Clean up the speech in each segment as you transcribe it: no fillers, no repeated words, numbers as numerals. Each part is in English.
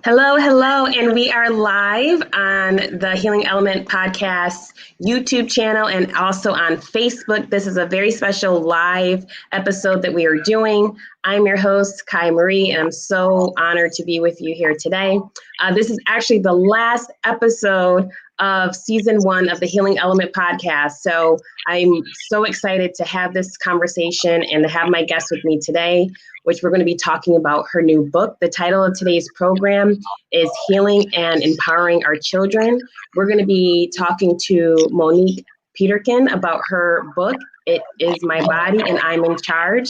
Hello, hello, and we are live on the Healing Element Podcast YouTube channel and also on Facebook. This is a very special live episode that we are doing. I'm your host, Kai Marie, and I'm so honored to be with you here today. This is actually the last episode of season 1 of the Healing Element Podcast. So I'm so excited to have this conversation and to have my guest with me today, which we're going to be talking about her new book. The title of today's program is Healing and Empowering Our Children. We're going to be talking to Monique Peterkin about her book, It Is My Body and I'm in Charge.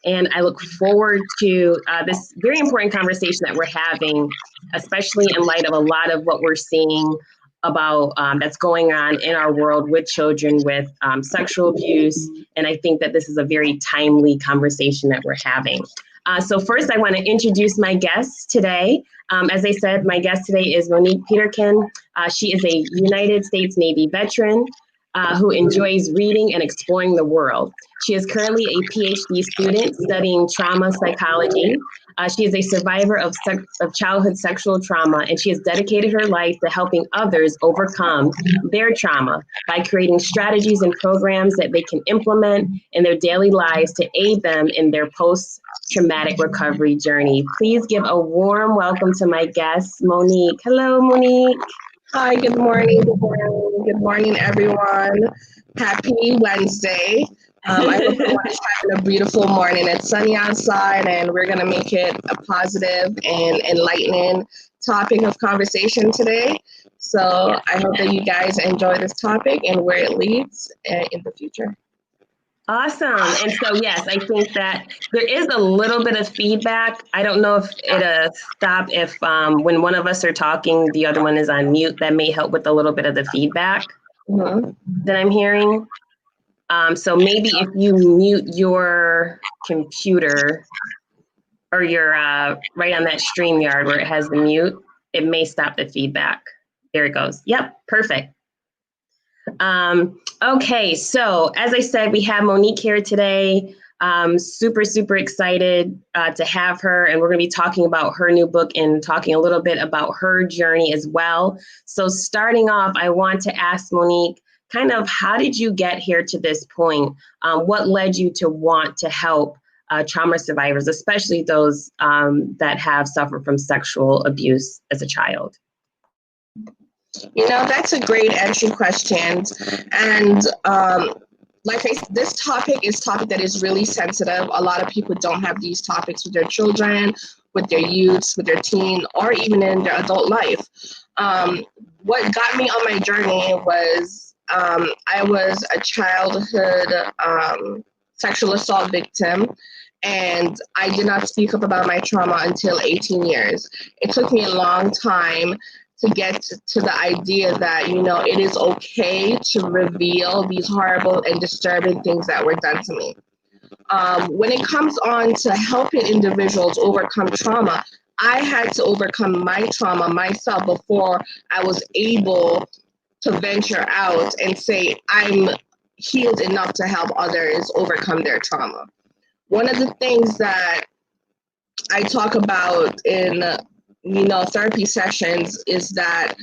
And I look forward to this very important conversation that we're having, especially in light of a lot of what we're seeing about that's going on in our world with children with sexual abuse. And I think that this is a very timely conversation that we're having. So first, I want to introduce my guest today. As I said, my guest today is Monique Peterkin. She is a United States Navy veteran who enjoys reading and exploring the world. She is currently a PhD student studying trauma psychology. She is a survivor of childhood sexual trauma, and she has dedicated her life to helping others overcome their trauma by creating strategies and programs that they can implement in their daily lives to aid them in their post-traumatic recovery journey. Please give a warm welcome to my guest, Monique. Hello, Monique. Hi, good morning. Good morning, everyone. Happy Wednesday. I hope everyone's having a beautiful morning. It's sunny outside, and we're going to make it a positive and enlightening topic of conversation today. So I hope that you guys enjoy this topic and where it leads in the future. Awesome. And so, yes, I think that there is a little bit of feedback. I don't know if it'll stop if when one of us are talking, the other one is on mute. That may help with a little bit of the feedback that I'm hearing. So maybe if you mute your computer or your right on that StreamYard where it has the mute, it may stop the feedback. There it goes. Yep, perfect. Okay, so as I said, we have Monique here today. Super excited to have her, and we're going to be talking about her new book and talking a little bit about her journey as well. So starting off, I want to ask Monique, kind of how did you get here to this point? What led you to want to help trauma survivors, especially those that have suffered from sexual abuse as a child? You know, that's a great entry question. And this topic that is really sensitive. A lot of people don't have these topics with their children, with their youths, with their teen, or even in their adult life. What got me on my journey was I was a childhood sexual assault victim. And I did not speak up about my trauma until 18 years. It took me a long time to get to the idea that, you know, it is okay to reveal these horrible and disturbing things that were done to me. When it comes on to helping individuals overcome trauma, I had to overcome my trauma myself before I was able to venture out and say, I'm healed enough to help others overcome their trauma. One of the things that I talk about in therapy sessions is that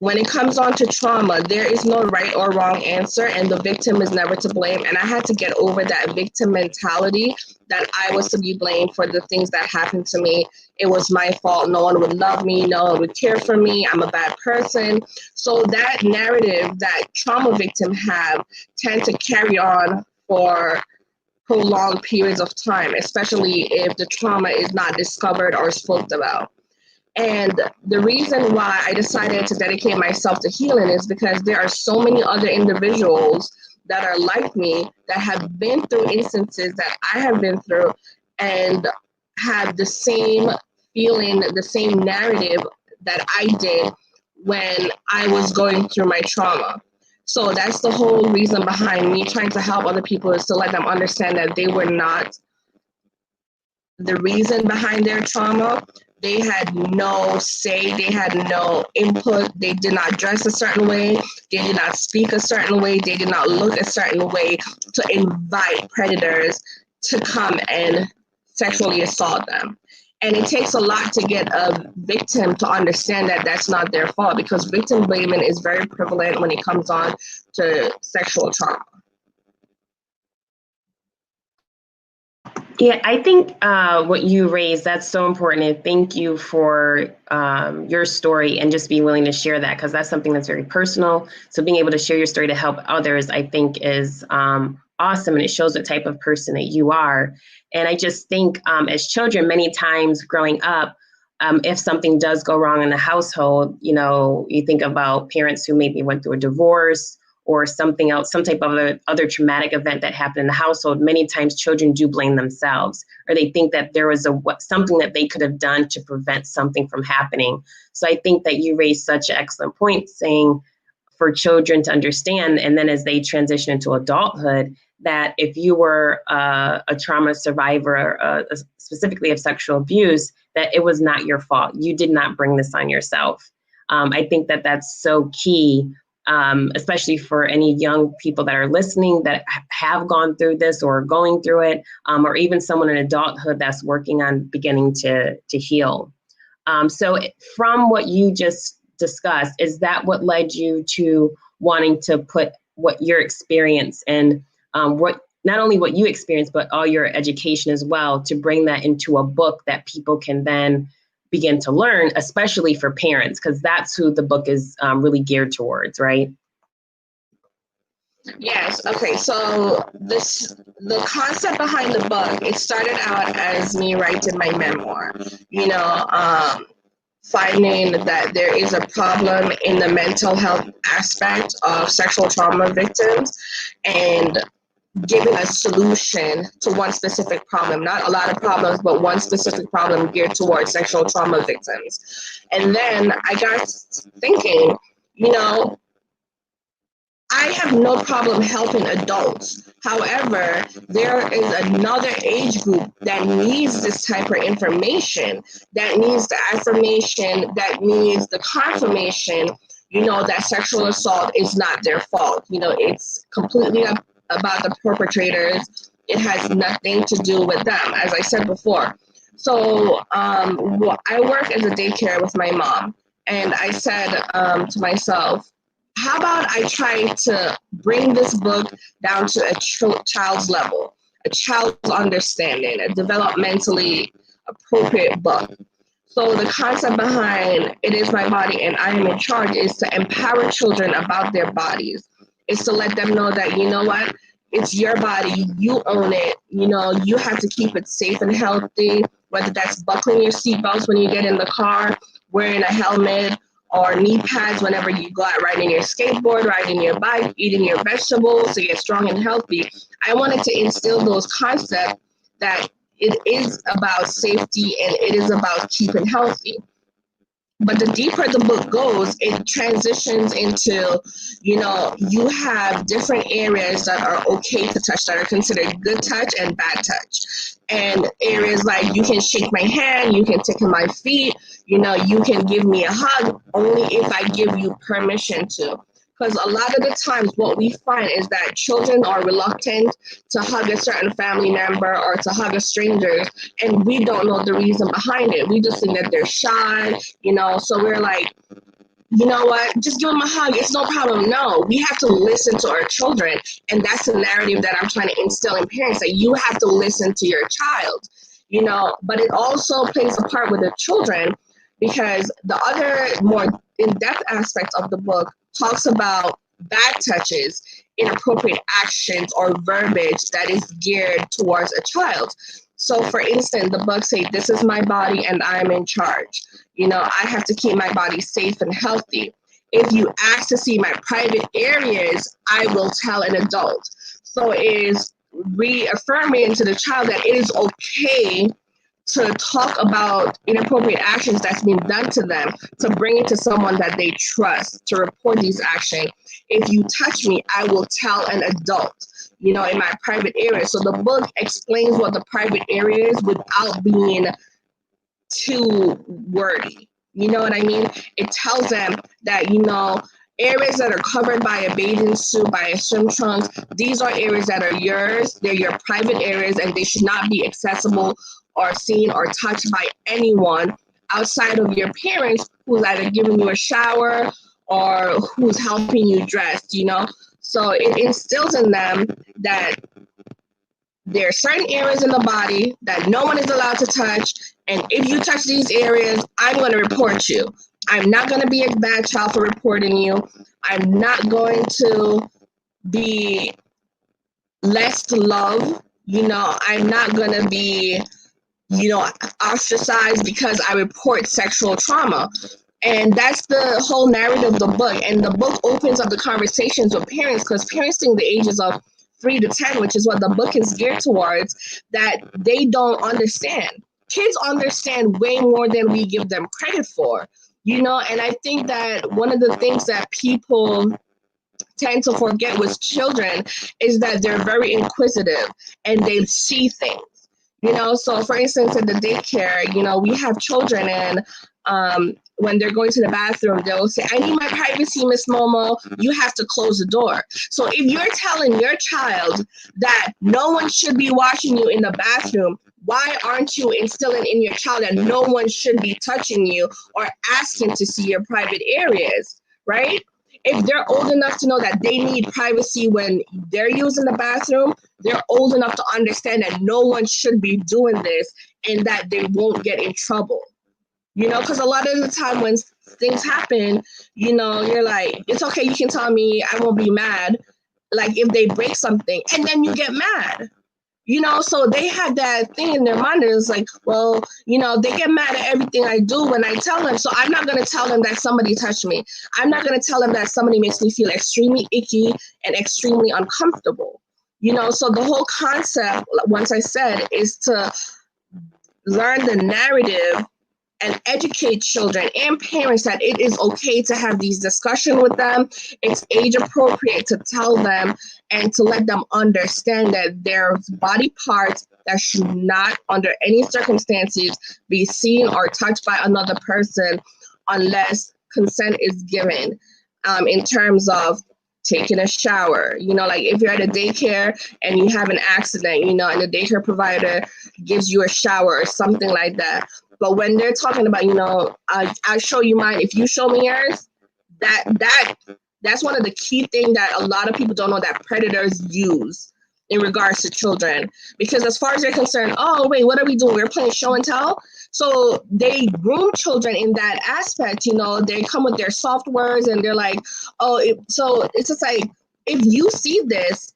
when it comes on to trauma, there is no right or wrong answer, and the victim is never to blame. And I had to get over that victim mentality that I was to be blamed for the things that happened to me. It was my fault. No one would love me. No one would care for me. I'm a bad person. So that narrative that trauma victims have tend to carry on for prolonged periods of time, especially if the trauma is not discovered or spoken about. And the reason why I decided to dedicate myself to healing is because there are so many other individuals that are like me that have been through instances that I have been through and have the same feeling, the same narrative that I did when I was going through my trauma. So that's the whole reason behind me trying to help other people, is to let them understand that they were not the reason behind their trauma. They had no say, they had no input, they did not dress a certain way, they did not speak a certain way, they did not look a certain way to invite predators to come and sexually assault them. And it takes a lot to get a victim to understand that that's not their fault, because victim blaming is very prevalent when it comes on to sexual trauma. Yeah, I think what you raised, that's so important. And thank you for your story and just being willing to share that, because that's something that's very personal. So being able to share your story to help others, I think is awesome. And it shows what type of person that you are. And I just think as children, many times growing up, if something does go wrong in the household, you know, you think about parents who maybe went through a divorce or something else, some type of other traumatic event that happened in the household. Many times children do blame themselves, or they think that there was something that they could have done to prevent something from happening. So I think that you raised such an excellent point, saying for children to understand, and then as they transition into adulthood, that if you were a trauma survivor, specifically of sexual abuse, that it was not your fault. You did not bring this on yourself. I think that that's so key, especially for any young people that are listening that have gone through this or are going through it, or even someone in adulthood that's working on beginning to heal. So from what you just discussed, is that what led you to wanting to put what your experience and what not only what you experienced, but all your education as well, to bring that into a book that people can then begin to learn, especially for parents, because that's who the book is really geared towards, right? Yes. Okay. So the concept behind the book, it started out as me writing my memoir. You know, finding that there is a problem in the mental health aspect of sexual trauma victims, and giving a solution to one specific problem, not a lot of problems, but one specific problem geared towards sexual trauma victims. And then I got thinking, you know, I have no problem helping adults. However, there is another age group that needs this type of information, that needs the affirmation, that needs the confirmation, you know, that sexual assault is not their fault. You know, it's completely about the perpetrators. It has nothing to do with them, as I said before. So I work as a daycare with my mom, and I said to myself, how about I try to bring this book down to a child's level, a child's understanding, a developmentally appropriate book. So the concept behind It Is My Body and I Am in Charge is to empower children about their bodies. It's to let them know that, you know what, it's your body, you own it, you know, you have to keep it safe and healthy, whether that's buckling your seatbelts when you get in the car, wearing a helmet, or knee pads whenever you go out riding your skateboard, riding your bike, eating your vegetables to get strong and healthy. I wanted to instill those concepts that it is about safety and it is about keeping healthy. But the deeper the book goes, it transitions into, you know, you have different areas that are okay to touch, that are considered good touch and bad touch. And areas like you can shake my hand, you can tickle my feet, you know, you can give me a hug only if I give you permission to. Because a lot of the times what we find is that children are reluctant to hug a certain family member or to hug a stranger, and we don't know the reason behind it. We just think that they're shy, you know, so we're like, you know what, just give them a hug. It's no problem. No, we have to listen to our children. And that's the narrative that I'm trying to instill in parents, that you have to listen to your child, you know, but it also plays a part with the children, because the other more in-depth aspects of the book talks about bad touches, inappropriate actions, or verbiage that is geared towards a child. So for instance, the book say, this is my body and I'm in charge. You know, I have to keep my body safe and healthy. If you ask to see my private areas, I will tell an adult. So it is reaffirming to the child that it is okay to talk about inappropriate actions that's being done to them, to bring it to someone that they trust, to report these actions. If you touch me, I will tell an adult, you know, in my private area. So the book explains what the private area is without being too wordy. You know what I mean? It tells them that, you know, areas that are covered by a bathing suit, by a swim trunks, these are areas that are yours. They're your private areas and they should not be accessible or seen or touched by anyone outside of your parents who's either giving you a shower or who's helping you dress, you know? So it instills in them that there are certain areas in the body that no one is allowed to touch. And if you touch these areas, I'm going to report you. I'm not going to be a bad child for reporting you. I'm not going to be less loved. You know, I'm not going to be, you know, ostracized because I report sexual trauma. And that's the whole narrative of the book. And the book opens up the conversations with parents, because parenting the ages of 3 to 10, which is what the book is geared towards, that they don't understand. Kids understand way more than we give them credit for, you know. And I think that one of the things that people tend to forget with children is that they're very inquisitive and they see things, you know. So for instance, in the daycare, you know, we have children, and when they're going to the bathroom, they'll say, I need my privacy, Miss Momo. You have to close the door. So if you're telling your child that no one should be watching you in the bathroom, why aren't you instilling in your child that no one should be touching you or asking to see your private areas, right? If they're old enough to know that they need privacy when they're using the bathroom, they're old enough to understand that no one should be doing this and that they won't get in trouble. You know, because a lot of the time when things happen, you know, you're like, it's okay, you can tell me, I won't be mad. Like if they break something, and then you get mad. You know, so they have that thing in their mind. It's like, well, you know, they get mad at everything I do when I tell them. So I'm not going to tell them that somebody touched me. I'm not going to tell them that somebody makes me feel extremely icky and extremely uncomfortable. You know, so the whole concept, once I said, is to learn the narrative and educate children and parents that it is okay to have these discussions with them. It's age appropriate to tell them and to let them understand that there's body parts that should not, under any circumstances, be seen or touched by another person unless consent is given, in terms of taking a shower. You know, like if you're at a daycare and you have an accident, you know, and the daycare provider gives you a shower or something like that. But when they're talking about, you know, I'll show you mine if you show me yours, that's one of the key things that a lot of people don't know that predators use in regards to children. Because as far as they're concerned, oh, wait, what are we doing? We're playing show and tell. So they groom children in that aspect. You know, they come with their soft words and they're like, oh, so it's just like, if you see this,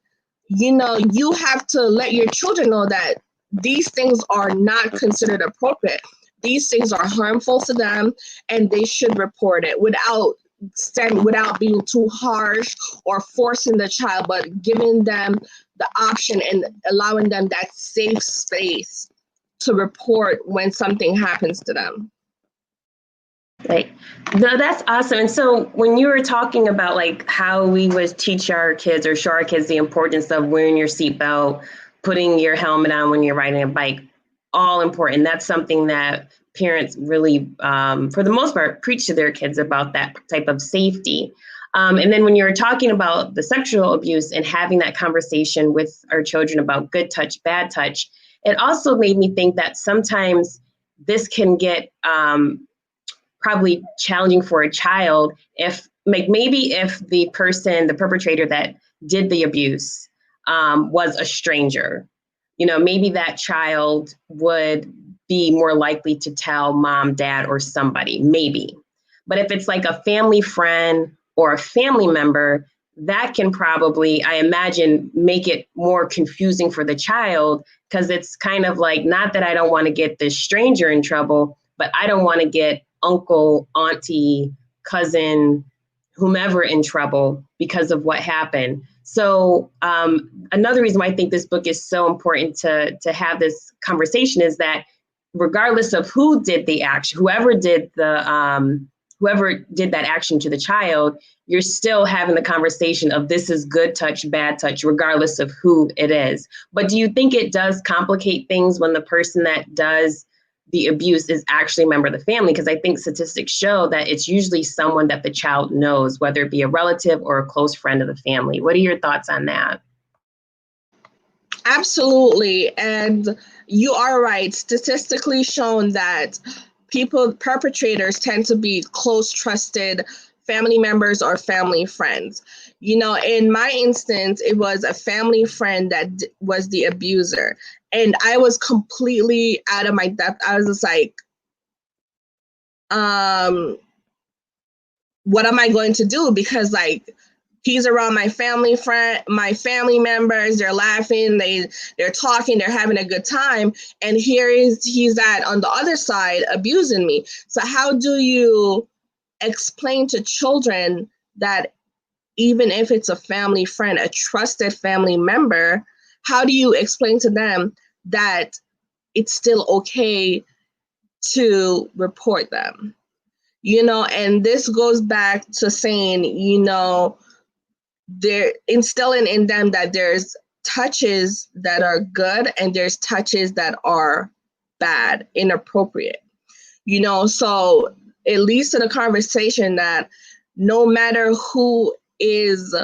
you know, you have to let your children know that these things are not considered appropriate. These things are harmful to them, and they should report it without being too harsh or forcing the child, but giving them the option and allowing them that safe space to report when something happens to them. Right. No, that's awesome. And so when you were talking about like how we would teach our kids or show our kids the importance of wearing your seatbelt, putting your helmet on when you're riding a bike, all important. That's something that parents really, for the most part, preach to their kids about that type of safety. And then when you were talking about the sexual abuse and having that conversation with our children about good touch, bad touch, it also made me think that sometimes this can get probably challenging for a child if, like, maybe if the perpetrator that did the abuse was a stranger. You know, maybe that child would be more likely to tell mom, dad, or somebody, maybe. But if it's like a family friend or a family member, that can probably, I imagine, make it more confusing for the child, because it's kind of like, not that I don't want to get this stranger in trouble, but I don't want to get uncle, auntie, cousin, whomever in trouble because of what happened. So another reason why I think this book is so important to have this conversation is that regardless of who did the action, whoever did that action to the child, you're still having the conversation of this is good touch, bad touch, regardless of who it is. But do you think it does complicate things when the person that does the abuse is actually a member of the family? Because I think statistics show that it's usually someone that the child knows, whether it be a relative or a close friend of the family. What are your thoughts on that? Absolutely. And, you are right. Statistically shown that perpetrators tend to be close, trusted family members or family friends. In my instance, it was a family friend that was the abuser. And I was completely out of my depth. I was just like, what am I going to do? Because he's around my family members, they're laughing, they're talking, they're having a good time, and he's at on the other side abusing me. So how do you explain to children that even if it's a family friend, a trusted family member, how do you explain to them that it's still okay to report them? And this goes back to saying, they're instilling in them that there's touches that are good and there's touches that are bad, inappropriate. So it leads to the conversation that no matter who is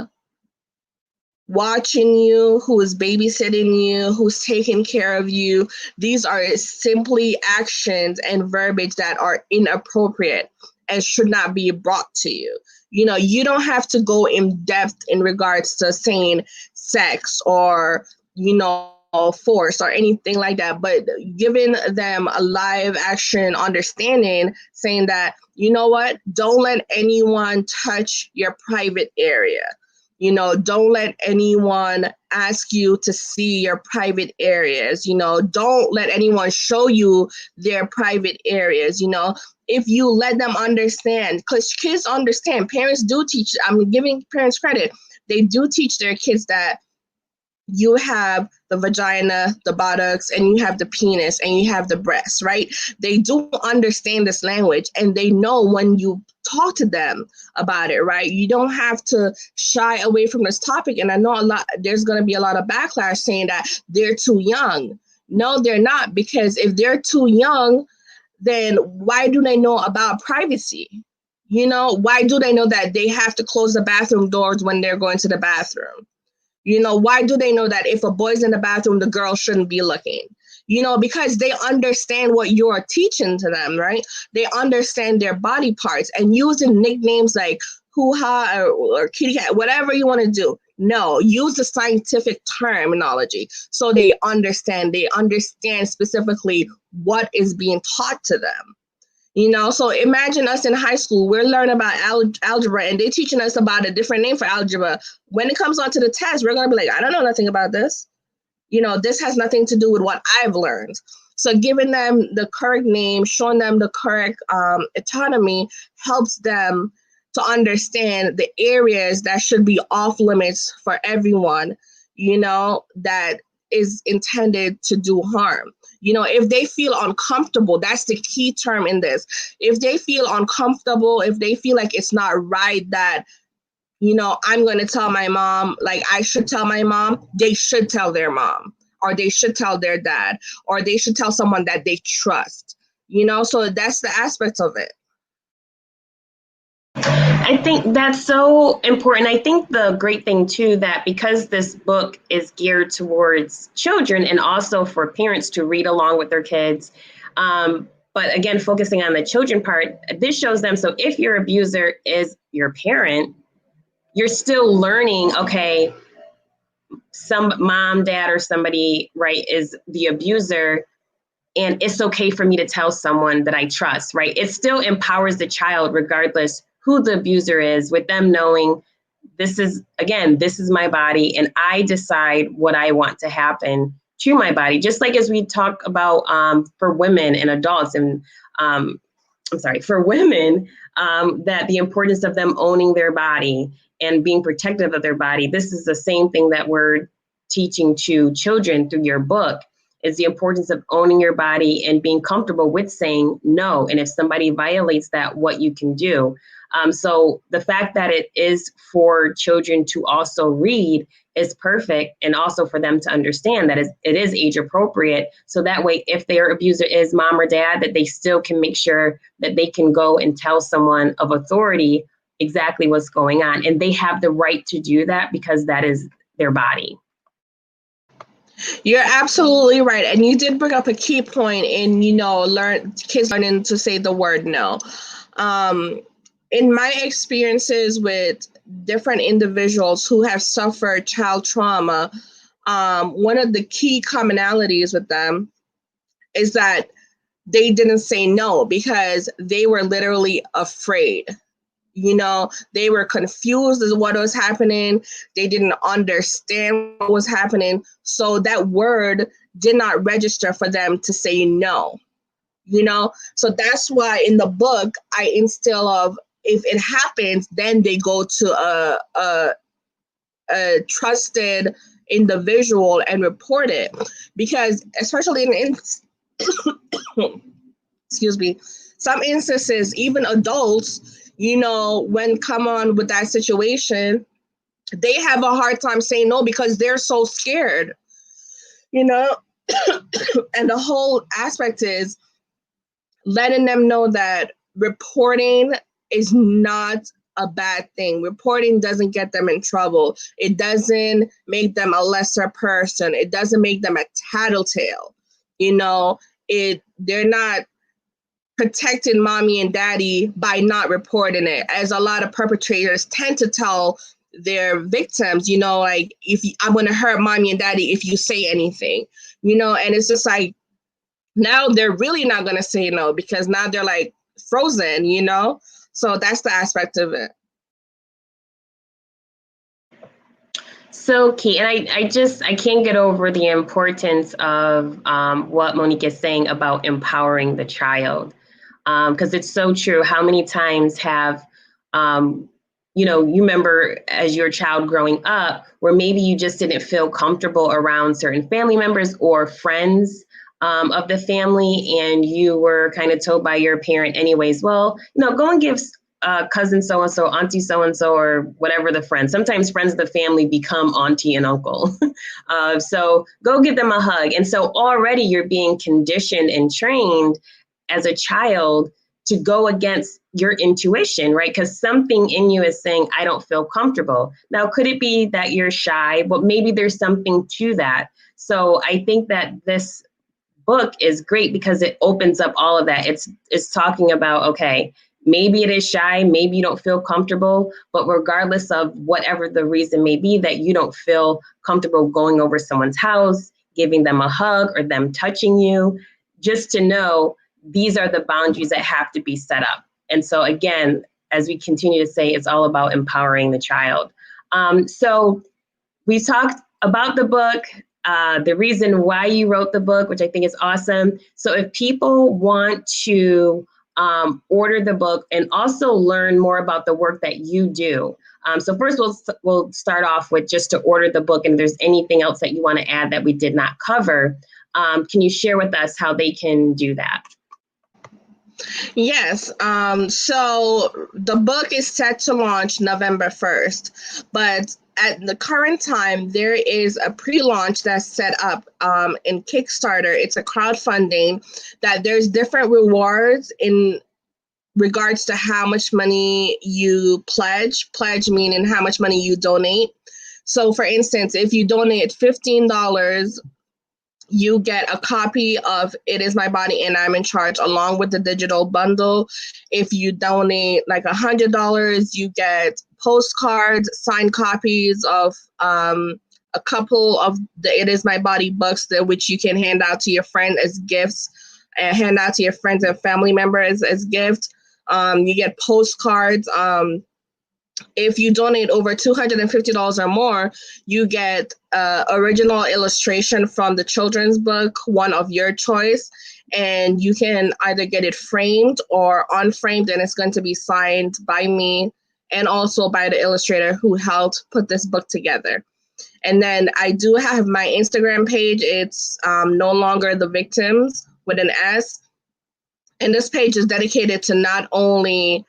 watching you, who is babysitting you, who's taking care of you, these are simply actions and verbiage that are inappropriate and should not be brought to you. You don't have to go in depth in regards to saying sex or, force or anything like that, but giving them a live action understanding, saying that, don't let anyone touch your private area. Don't let anyone ask you to see your private areas. Don't let anyone show you their private areas. If you let them understand, because kids understand, parents do teach, I'm giving parents credit, they do teach their kids that you have the vagina, the buttocks, and you have the penis, and you have the breasts, right? They do understand this language, and they know when you talk to them about it, right? You don't have to shy away from this topic. And I know there's going to be a lot of backlash saying that they're too young. No, they're not, because if they're too young, then why do they know about privacy? Why do they know that they have to close the bathroom doors when they're going to the bathroom? Why do they know that if a boy's in the bathroom, the girl shouldn't be looking? Because they understand what you're teaching to them, right? They understand their body parts, and using nicknames like hoo-ha or kitty cat, whatever you want to do. No, use the scientific terminology so they understand. They understand specifically what is being taught to them. So imagine us in high school, we're learning about algebra, and they're teaching us about a different name for algebra. When it comes onto the test, we're going to be like, I don't know nothing about this. This has nothing to do with what I've learned. So giving them the correct name, showing them the correct autonomy helps them to understand the areas that should be off limits for everyone, that is intended to do harm. If they feel uncomfortable, that's the key term in this. If they feel uncomfortable, if they feel like it's not right that, I'm going to tell my mom, like I should tell my mom, they should tell their mom, or they should tell their dad, or they should tell someone that they trust, so that's the aspect of it. I think that's so important. I think the great thing too, that because this book is geared towards children and also for parents to read along with their kids, but again, focusing on the children part, this shows them, so if your abuser is your parent, you're still learning, okay, some mom, dad, or somebody, right, is the abuser, and it's okay for me to tell someone that I trust, right? It still empowers the child regardless who the abuser is, with them knowing this is my body, and I decide what I want to happen to my body. Just like as we talk about for women and adults, and for women, that the importance of them owning their body and being protective of their body. This is the same thing that we're teaching to children through your book, is the importance of owning your body and being comfortable with saying no. And if somebody violates that, what you can do. So the fact that it is for children to also read is perfect, and also for them to understand that it is age appropriate. So that way, if their abuser is mom or dad, that they still can make sure that they can go and tell someone of authority exactly what's going on. And they have the right to do that because that is their body. You're absolutely right. And you did bring up a key point in, kids learning to say the word no. Um, in my experiences with different individuals who have suffered child trauma, one of the key commonalities with them is that they didn't say no because they were literally afraid. They were confused as what was happening. They didn't understand what was happening. So that word did not register for them to say no. So that's why in the book I instill of, if it happens, then they go to a trusted individual and report it, because especially in excuse me, some instances, even adults, when come on with that situation, they have a hard time saying no because they're so scared, you know? And the whole aspect is letting them know that reporting is not a bad thing. Reporting doesn't get them in trouble. It doesn't make them a lesser person. It doesn't make them a tattletale. They're not protecting mommy and daddy by not reporting it, as a lot of perpetrators tend to tell their victims, like, I'm going to hurt mommy and daddy if you say anything, and it's just like, now they're really not going to say no because now they're like frozen. So that's the aspect of it. So key. And I can't get over the importance of what Monique is saying about empowering the child. Because it's so true. How many times have, you remember as your child growing up, where maybe you just didn't feel comfortable around certain family members or friends of the family, and you were kind of told by your parent anyways, well, go and give cousin so-and-so, auntie so-and-so, or whatever the friend. Sometimes friends of the family become auntie and uncle. So go give them a hug. And so already you're being conditioned and trained as a child to go against your intuition, right? Because something in you is saying, I don't feel comfortable. Now, could it be that you're shy? But maybe there's something to that. So I think that this book is great because it opens up all of that. It's talking about, okay, maybe it is shy, maybe you don't feel comfortable, but regardless of whatever the reason may be that you don't feel comfortable going over someone's house, giving them a hug or them touching you, just to know these are the boundaries that have to be set up. And so again, as we continue to say, it's all about empowering the child. So we talked about the book, the reason why you wrote the book, which I think is awesome. So if people want to order the book and also learn more about the work that you do. So first we'll start off with just to order the book, and if there's anything else that you want to add that we did not cover, can you share with us how they can do that? Yes. So the book is set to launch November 1st, but at the current time, there is a pre-launch that's set up in Kickstarter. It's a crowdfunding that there's different rewards in regards to how much money you pledge meaning how much money you donate. So for instance, if you donate $15, you get a copy of It Is My Body and I'm in Charge along with the digital bundle. If you donate like $100, you get postcards, signed copies of a couple of the It Is My Body books, that which you can hand out to your friend as gifts, and hand out to your friends and family members as gifts. You get postcards. If you donate over $250 or more, you get original illustration from the children's book, one of your choice, and you can either get it framed or unframed, and it's going to be signed by me and also by the illustrator who helped put this book together. And then I do have my Instagram page. It's No Longer the Victims with an S. And this page is dedicated to not only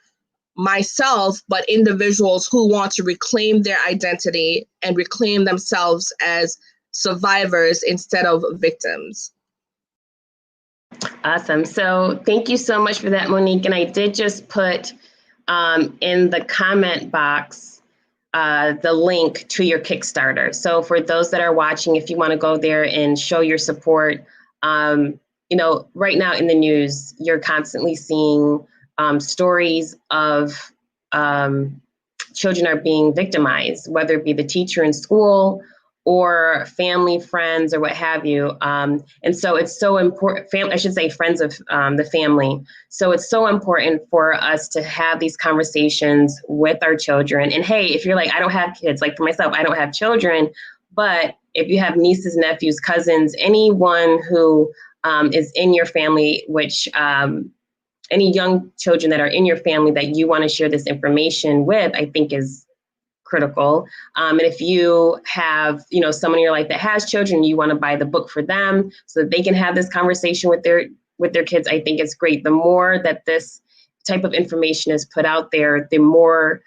myself, but individuals who want to reclaim their identity and reclaim themselves as survivors instead of victims. Awesome. So thank you so much for that, Monique. And I did just put in the comment box the link to your Kickstarter. So for those that are watching, if you want to go there and show your support, right now in the news, you're constantly seeing stories of children are being victimized, whether it be the teacher in school or family, friends, or what have you. And so it's so important, I should say friends of the family. So it's so important for us to have these conversations with our children. And hey, if you're like, I don't have kids, like for myself, I don't have children, but if you have nieces, nephews, cousins, anyone who is in your family, which any young children that are in your family that you want to share this information with, I think is critical. And if you have, someone in your life that has children, you want to buy the book for them so that they can have this conversation with their kids, I think it's great. The more that this type of information is put out there, the more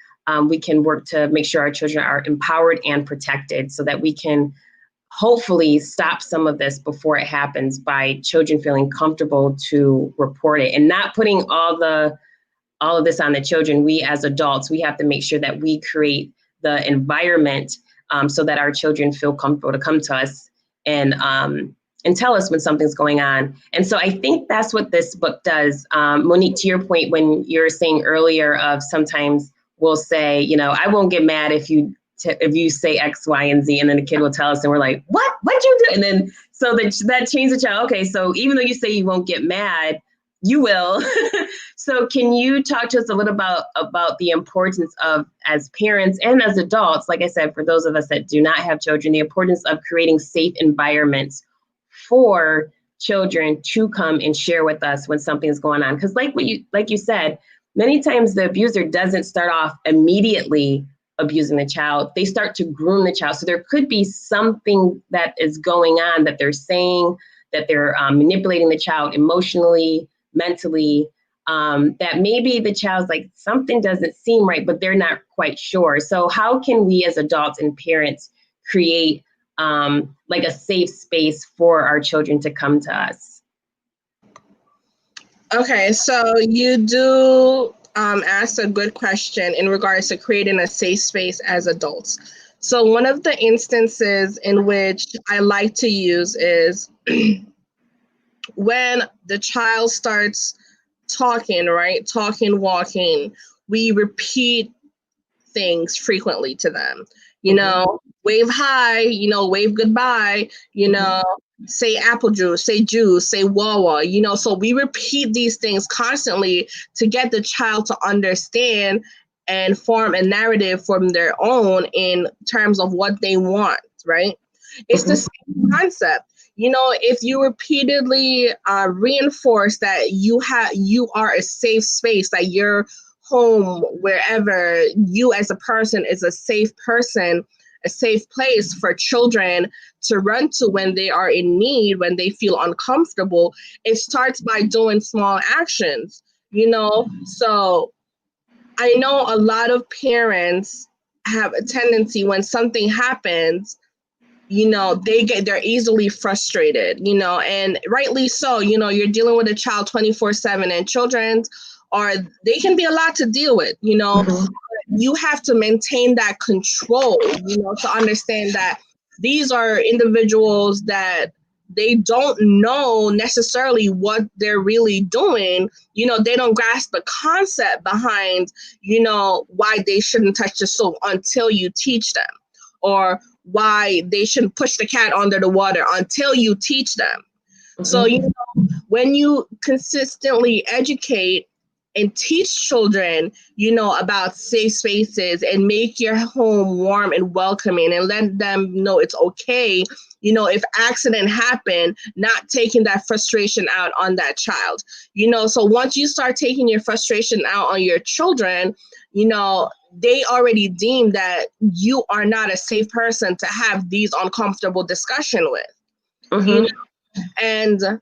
we can work to make sure our children are empowered and protected so that we can hopefully stop some of this before it happens by children feeling comfortable to report it and not putting all of this on the children. We as adults, we have to make sure that we create the environment so that our children feel comfortable to come to us and tell us when something's going on. And so I think that's what this book does. Monique, to your point, when you're saying earlier of sometimes we'll say, I won't get mad if you say X, Y, and Z, and then the kid will tell us and we're like, what'd you do? And then so that changes the child. Okay, so even though you say you won't get mad, you will. So can you talk to us a little about the importance of, as parents and as adults, like I said, for those of us that do not have children, the importance of creating safe environments for children to come and share with us when something's going on? Because like you said, many times the abuser doesn't start off immediately abusing the child. They start to groom the child. So there could be something that is going on that they're saying, that they're manipulating the child emotionally, mentally, that maybe the child's like, something doesn't seem right, but they're not quite sure. So how can we as adults and parents create like a safe space for our children to come to us? Okay, so you do ask a good question in regards to creating a safe space as adults. So one of the instances in which I like to use is when the child starts talking, right? Talking, walking, we repeat things frequently to them. Wave hi, wave goodbye, say apple juice, say juice, say wawa, so we repeat these things constantly to get the child to understand and form a narrative from their own in terms of what they want, right? It's the same concept. If you repeatedly reinforce that you are a safe space, that your home, wherever you as a person is a safe person, a safe place for children to run to when they are in need, when they feel uncomfortable, it starts by doing small actions, So I know a lot of parents have a tendency when something happens, they're easily frustrated, and rightly so. You're dealing with a child 24/7, and they can be a lot to deal with, You have to maintain that control, to understand that these are individuals that they don't know necessarily what they're really doing. They don't grasp the concept behind, why they shouldn't touch the soap until you teach them, or why they shouldn't push the cat under the water until you teach them. So, when you consistently educate and teach children, about safe spaces and make your home warm and welcoming and let them know it's okay, if accident happen, not taking that frustration out on that child, so once you start taking your frustration out on your children, they already deem that you are not a safe person to have these uncomfortable discussion with, and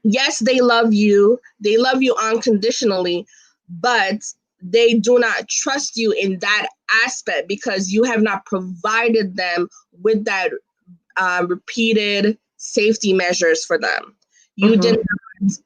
yes, they love you unconditionally, but they do not trust you in that aspect because you have not provided them with that repeated safety measures for them. You did not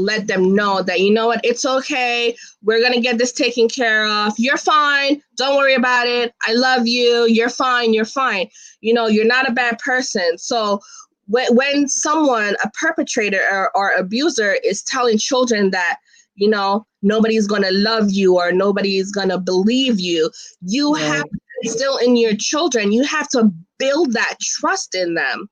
let them know that, you know what, it's okay. We're going to get this taken care of. You're fine. Don't worry about it. I love you. You're fine. You're fine. You know, you're not a bad person. So when someone, a perpetrator or abuser, is telling children that, you know, nobody's going to love you or nobody's going to believe you, you have to instill in your children, you have to build that trust in them,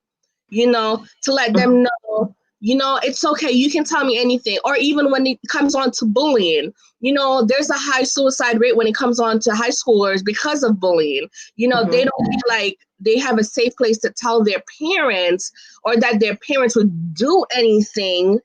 you know, to let them know, you know, it's okay. You can tell me anything. Or even when it comes on to bullying, you know, there's a high suicide rate when it comes on to high schoolers because of bullying. You know, they don't feel like they have a safe place to tell their parents, or that their parents would do anything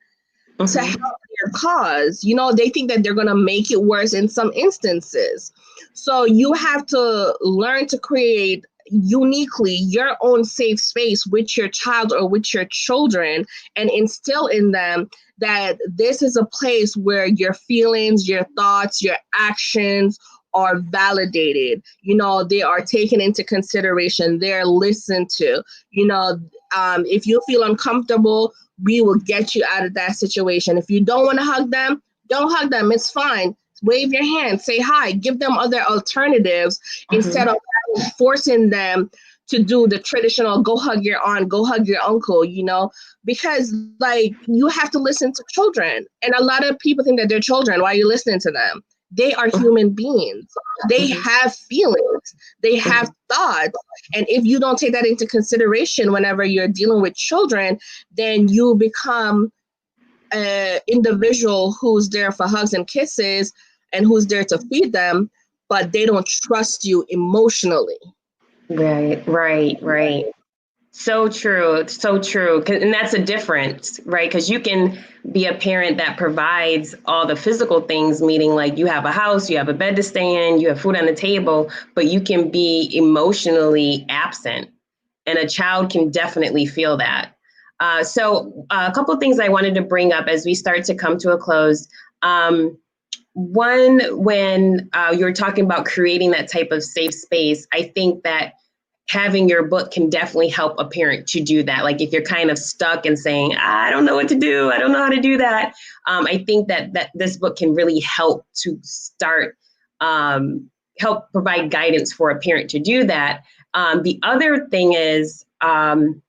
to help their cause. You know, they think that they're going to make it worse in some instances. So you have to learn to create uniquely your own safe space with your child or with your children, and instill in them that this is a place where your feelings, your thoughts, your actions are validated. You know, they are taken into consideration. They're listened to. You know, if you feel uncomfortable, we will get you out of that situation. If you don't want to hug them, don't hug them. It's fine. Wave your hand, say hi, give them other alternatives instead of forcing them to do the traditional go hug your aunt, go hug your uncle, you know, because like you have to listen to children. And a lot of people think that they're children. Why are you listening to them? They are human beings. They have feelings. They have thoughts. And if you don't take that into consideration whenever you're dealing with children, then you become an individual who's there for hugs and kisses and who's there to feed them, but they don't trust you emotionally. Right. So true. So true. And that's a difference, right? Because you can be a parent that provides all the physical things, meaning like you have a house, you have a bed to stay in, you have food on the table, but you can be emotionally absent. And a child can definitely feel that. So a couple of things I wanted to bring up as we start to come to a close. One, when you were talking about creating that type of safe space, I think that having your book can definitely help a parent to do that. Like if you're kind of stuck and saying, I don't know what to do, I don't know how to do that. I think that this book can really help to start, help provide guidance for a parent to do that. The other thing is, and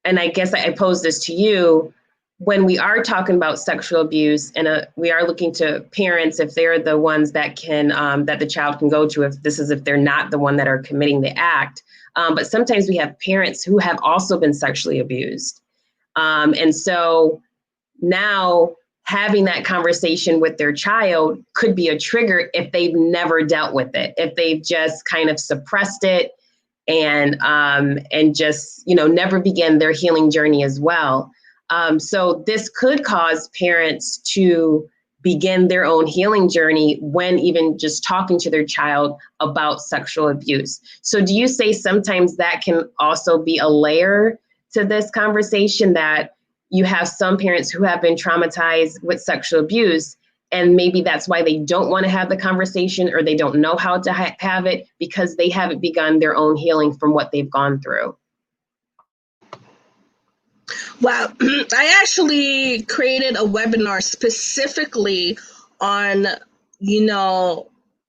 I guess I pose this to you, when we are talking about sexual abuse and we are looking to parents, if they're the ones that can, that the child can go to, if they're not the one that are committing the act. But sometimes we have parents who have also been sexually abused. And so now having that conversation with their child could be a trigger if they've never dealt with it, if they've just kind of suppressed it and just, you know, never began their healing journey as well. So this could cause parents to begin their own healing journey when even just talking to their child about sexual abuse. So do you say sometimes that can also be a layer to this conversation, that you have some parents who have been traumatized with sexual abuse, and maybe that's why they don't want to have the conversation, or they don't know how to have it because they haven't begun their own healing from what they've gone through? Well, I actually created a webinar specifically on, you know,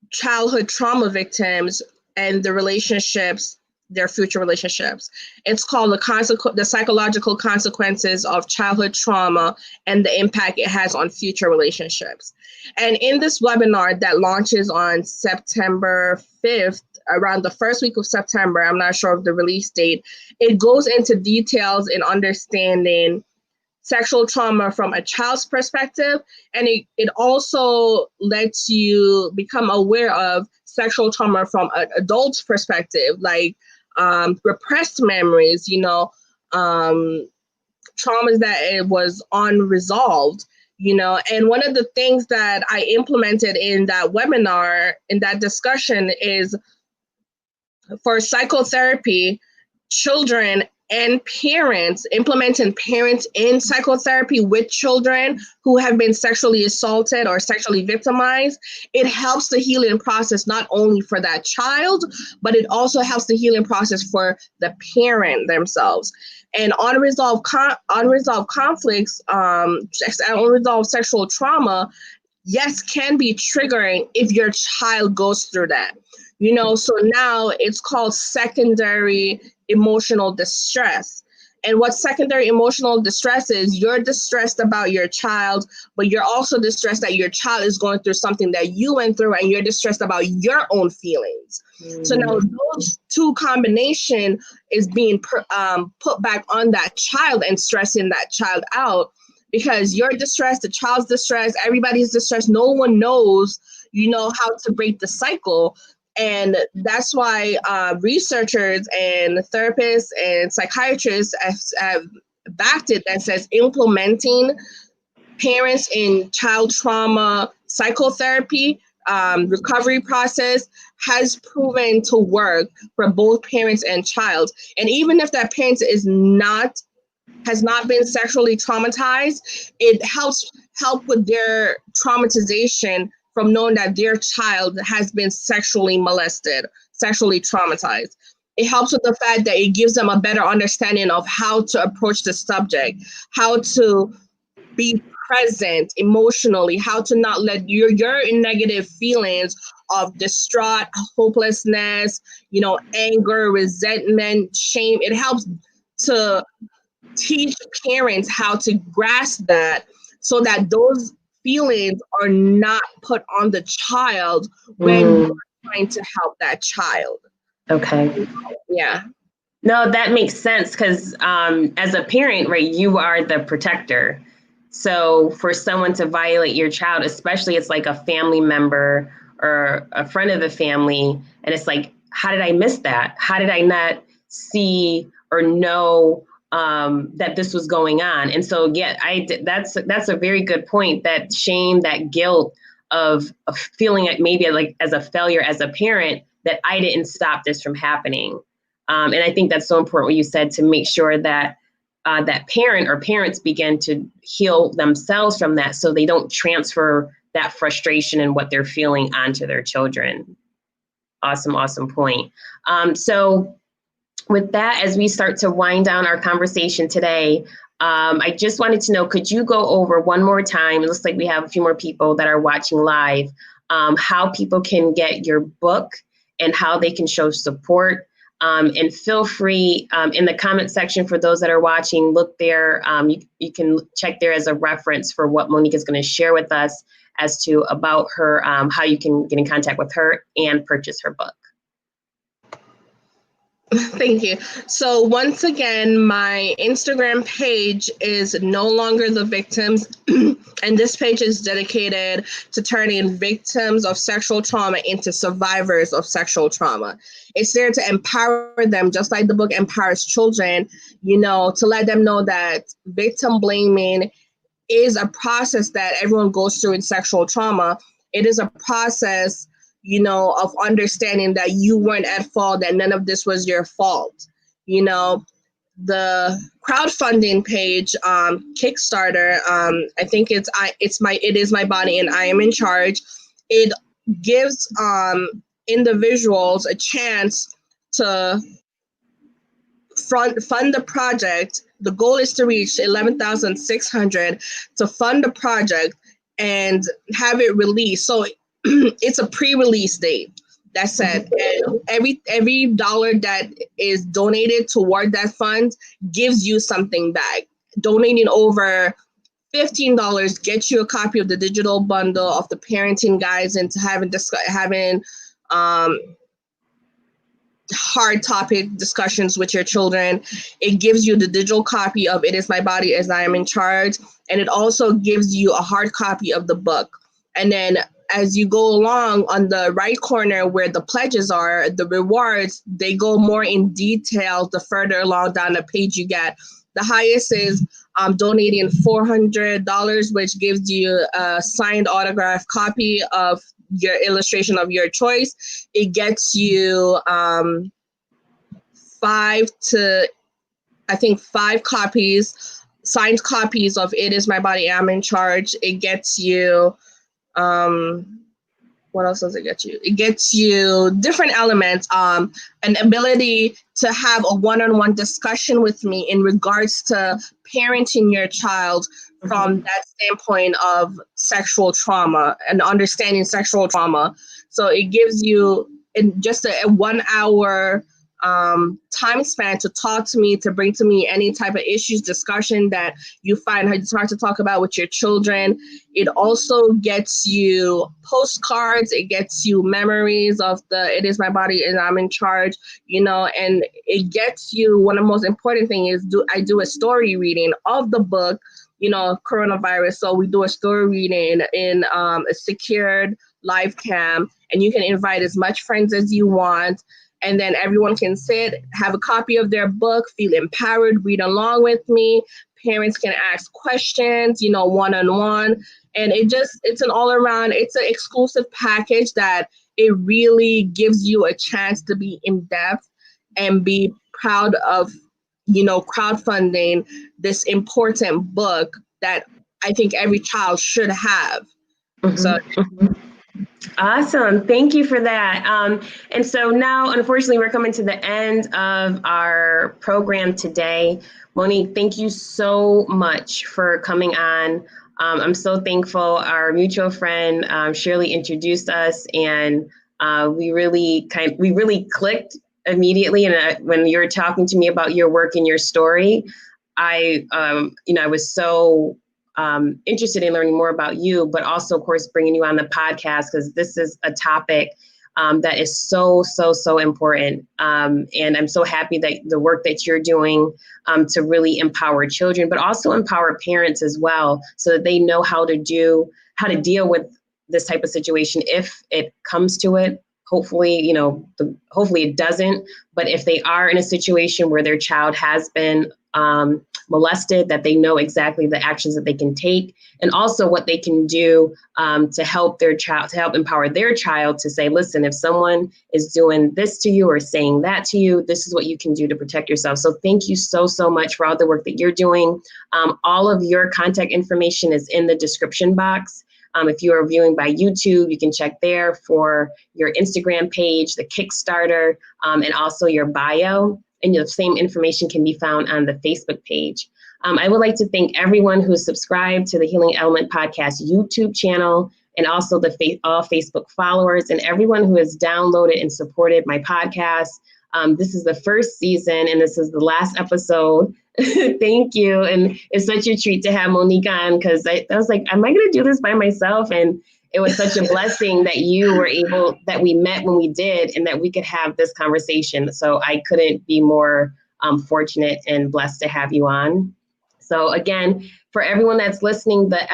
childhood trauma victims and the relationships, their future relationships. It's called the psychological consequences of childhood trauma and the impact it has on future relationships. And in this webinar that launches on September 5th, around the first week of September, I'm not sure of the release date, it goes into details in understanding sexual trauma from a child's perspective. And it also lets you become aware of sexual trauma from an adult's perspective, like repressed memories, you know, traumas that it was unresolved, you know. And one of the things that I implemented in that webinar, in that discussion, is for psychotherapy, children and parents, implementing parents in psychotherapy with children who have been sexually assaulted or sexually victimized. It helps the healing process not only for that child, but it also helps the healing process for the parent themselves. And unresolved conflicts, unresolved sexual trauma, yes, can be triggering if your child goes through that. So now it's called secondary emotional distress. And what secondary emotional distress is, you're distressed about your child, but you're also distressed that your child is going through something that you went through, and you're distressed about your own feelings. So now those two combination is being put back on that child and stressing that child out, because you're distressed, the child's distressed, everybody's distressed. No one knows, how to break the cycle. And that's why researchers and therapists and psychiatrists have backed it, that says implementing parents in child trauma psychotherapy recovery process has proven to work for both parents and child. And even if that parent has not been sexually traumatized, it helps with their traumatization from knowing that their child has been sexually molested, sexually traumatized. It helps with the fact that it gives them a better understanding of how to approach the subject, how to be present emotionally, how to not let your negative feelings of distraught, hopelessness, anger, resentment, shame. It helps to teach parents how to grasp that, so that those feelings are not put on the child when you're trying to help that child. Okay. Yeah. No, that makes sense, because as a parent, right, you are the protector. So for someone to violate your child, especially it's like a family member or a friend of the family, and it's like, how did I miss that? How did I not see or know that this was going on? And so, yeah, that's a very good point. That shame, that guilt of feeling it maybe like as a failure as a parent, that I didn't stop this from happening. And I think that's so important what you said, to make sure that that parent or parents begin to heal themselves from that, so they don't transfer that frustration and what they're feeling onto their children. Awesome point. So with that, as we start to wind down our conversation today, I just wanted to know, could you go over one more time, it looks like we have a few more people that are watching live, how people can get your book and how they can show support? And feel free in the comment section, for those that are watching, look there. You can check there as a reference for what Monique is going to share with us as to about her, how you can get in contact with her and purchase her book. Thank you. So once again, my Instagram page is No Longer the Victims, and this page is dedicated to turning victims of sexual trauma into survivors of sexual trauma. It's there to empower them, just like the book empowers children, to let them know that victim blaming is a process that everyone goes through in sexual trauma. It is a process of understanding that you weren't at fault, that none of this was your fault. The crowdfunding page, Kickstarter, I think it is my body and I am in charge. It gives individuals a chance to fund the project. The goal is to reach 11,600 to fund the project and have it released. So it's a pre-release date. That said, and every dollar that is donated toward that fund gives you something back. Donating over $15 gets you a copy of the digital bundle of the parenting guides, and to having hard topic discussions with your children. It gives you the digital copy of It Is My Body as I Am in Charge, and it also gives you a hard copy of the book. And then as you go along, on the right corner where the pledges are, the rewards, they go more in detail the further along down the page you get. The highest is donating $400, which gives you a signed autographed copy of your illustration of your choice. It gets you 5 copies, signed copies of It Is My Body, I'm in Charge. It gets you what else does it get you? It gets you different elements, an ability to have a one-on-one discussion with me in regards to parenting your child from that standpoint of sexual trauma and understanding sexual trauma. So it gives you in just a 1 hour time span to talk to me, to bring to me any type of issues, discussion that you find it's hard to talk about with your children. It also gets you postcards. It gets you memories of it is my body and I'm in charge, and it gets you, one of the most important thing is I do a story reading of the book, coronavirus. So we do a story reading in a secured live cam, and you can invite as much friends as you want. And then everyone can sit, have a copy of their book, feel empowered, read along with me. Parents can ask questions, one-on-one. And it's an all-around, it's an exclusive package that it really gives you a chance to be in depth and be proud of, crowdfunding this important book that I think every child should have. So. Awesome. Thank you for that. And so now, unfortunately, we're coming to the end of our program today. Monique, thank you so much for coming on. I'm so thankful. Our mutual friend, Shirley, introduced us, and we really clicked immediately. And when you were talking to me about your work and your story, I was so interested in learning more about you, but also, of course, bringing you on the podcast, because this is a topic that is so important. And I'm so happy that the work that you're doing to really empower children, but also empower parents as well, so that they know how to deal with this type of situation if it comes to it. Hopefully, hopefully it doesn't. But if they are in a situation where their child has been molested, that they know exactly the actions that they can take, and also what they can do to help their child, to help empower their child to say, listen, if someone is doing this to you or saying that to you, this is what you can do to protect yourself. So thank you so much for all the work that you're doing. All of your contact information is in the description box. If you are viewing by YouTube, you can check there for your Instagram page, the Kickstarter, and also your bio. And the same information can be found on the Facebook page. I would like to thank everyone who is subscribed to the Healing Element Podcast YouTube channel, and also all Facebook followers, and everyone who has downloaded and supported my podcast. This is the first season, and this is the last episode. Thank you. And it's such a treat to have Monique on, because I was like, am I going to do this by myself? And it was such a blessing that that we met when we did, and that we could have this conversation. So I couldn't be more fortunate and blessed to have you on. So again, for everyone that's listening, the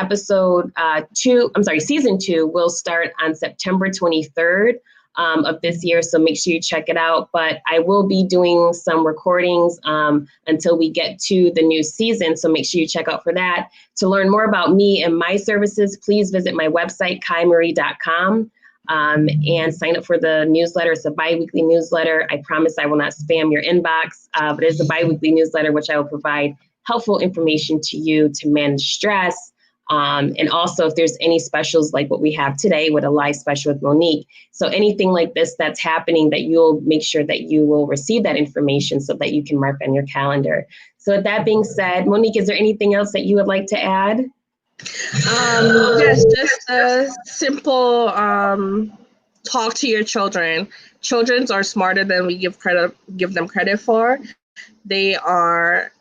season 2 will start on September 23rd. Of this year. So make sure you check it out. But I will be doing some recordings until we get to the new season. So make sure you check out for that. To learn more about me and my services, please visit my website, kaimarie.com, and sign up for the newsletter. It's a bi-weekly newsletter. I promise I will not spam your inbox, but it's a bi-weekly newsletter, which I will provide helpful information to you to manage stress. And also, if there's any specials like what we have today with a live special with Monique. So anything like this that's happening, that you'll make sure that you will receive that information so that you can mark on your calendar. So with that being said, Monique, is there anything else that you would like to add? Yes, just a simple talk to your children. Children are smarter than we give them credit for. They are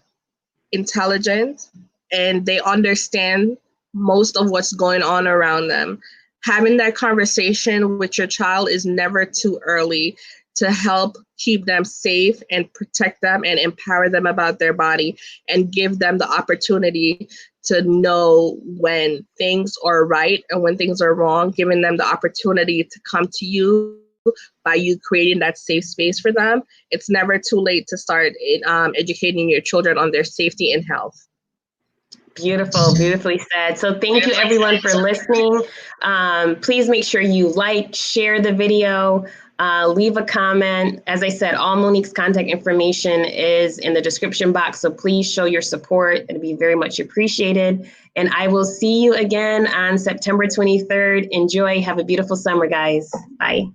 intelligent, and they understand most of what's going on around them. Having that conversation with your child is never too early to help keep them safe and protect them and empower them about their body, and give them the opportunity to know when things are right and when things are wrong, giving them the opportunity to come to you by you creating that safe space for them. It's never too late to start educating your children on their safety and health. Beautiful, beautifully said. So thank you everyone for listening. Please make sure you share the video, Leave a comment. As I said, all Monique's contact information is in the description box, so please show your support. It'd be very much appreciated. And I will see you again on September 23rd. Enjoy. Have a beautiful summer, guys. Bye.